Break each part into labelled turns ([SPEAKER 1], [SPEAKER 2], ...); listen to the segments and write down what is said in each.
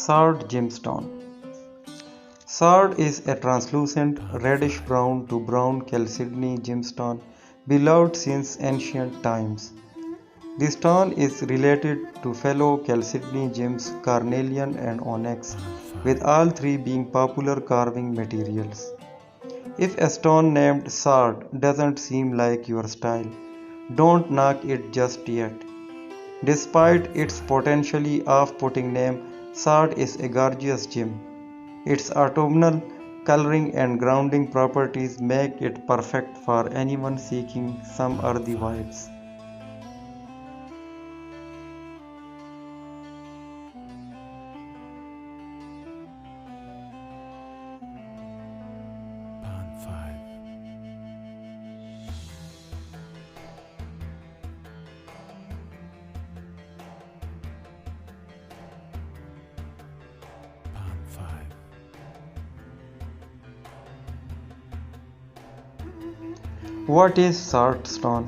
[SPEAKER 1] Sard Gemstone. Sard is a translucent reddish-brown to brown chalcedony gemstone beloved since ancient times. The stone is related to fellow chalcedony gems carnelian and onyx, with all three being popular carving materials. If a stone named Sard doesn't seem like your style, don't knock it just yet. Despite its potentially off-putting name, Sard is a gorgeous gem. Its autumnal coloring and grounding properties make it perfect for anyone seeking some earthy vibes. What is Sard stone?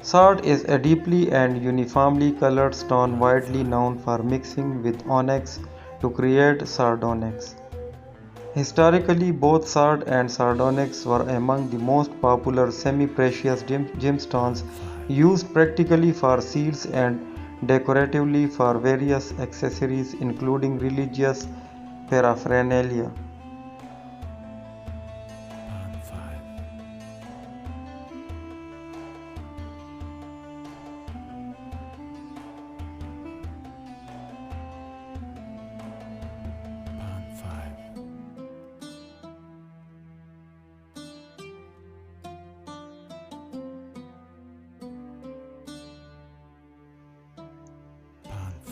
[SPEAKER 1] Sard is a deeply and uniformly colored stone widely known for mixing with onyx to create sardonyx. Historically, both Sard and sardonyx were among the most popular semi-precious gemstones used practically for seals and decoratively for various accessories including religious paraphernalia.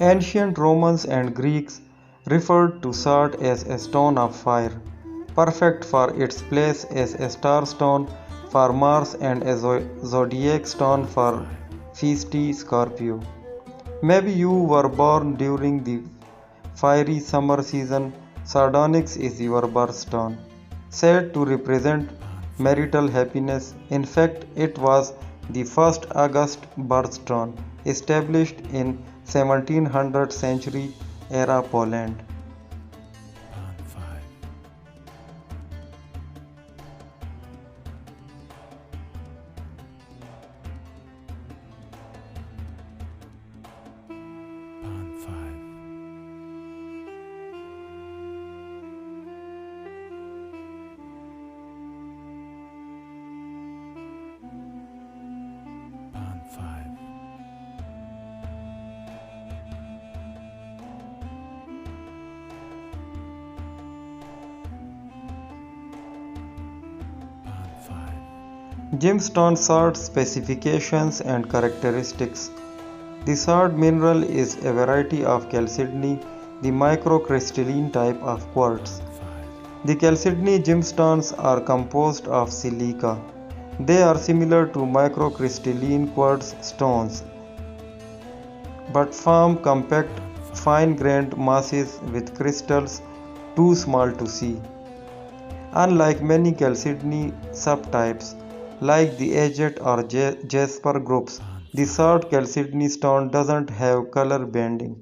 [SPEAKER 1] Ancient Romans and Greeks referred to Sard as a stone of fire, perfect for its place as a star stone for Mars and a zodiac stone for feisty Scorpio. Maybe you were born during the fiery summer season. Sardonyx is your birthstone, said to represent marital happiness. In fact, it was the first August birthstone established in 1700 century era Poland. Gemstone Sard specifications and characteristics. The Sard mineral is a variety of chalcedony, the microcrystalline type of quartz. The chalcedony gemstones are composed of silica. They are similar to microcrystalline quartz stones, but form compact, fine-grained masses with crystals too small to see. Unlike many chalcedony subtypes, like the agate or jasper groups, the Sard Chelcedony stone doesn't have color banding.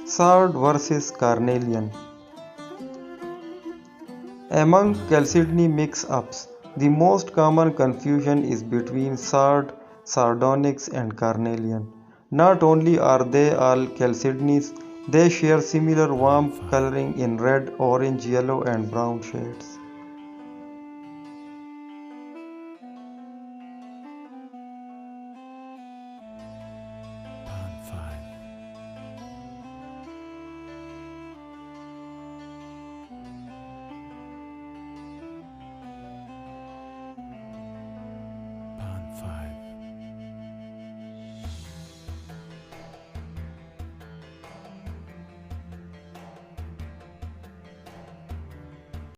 [SPEAKER 1] Sard versus Carnelian. Among chalcedony mix-ups, the most common confusion is between Sard, sardonyx and carnelian. Not only are they all chalcedonies, they share similar warm coloring in red, orange, yellow and brown shades.